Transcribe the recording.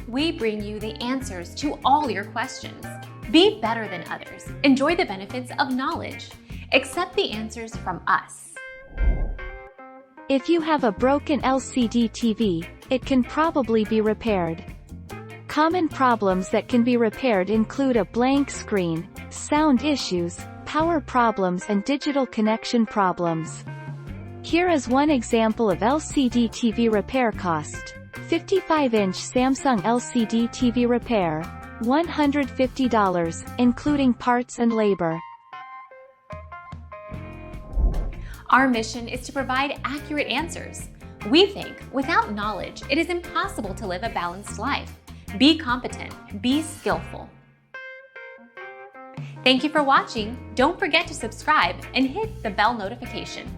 We bring you the answers to all your questions. Be better than others. Enjoy the benefits of knowledge. Accept the answers from us. If you have a broken LCD TV, it can probably be repaired. Common problems that can be repaired include a blank screen, sound issues, power problems and digital connection problems. Here is one example of LCD TV repair cost. 55-inch Samsung LCD TV repair, $150, including parts and labor. Our mission is to provide accurate answers. We think without knowledge, it is impossible to live a balanced life. Be competent, be skillful. Thank you for watching. Don't forget to subscribe and hit the bell notification.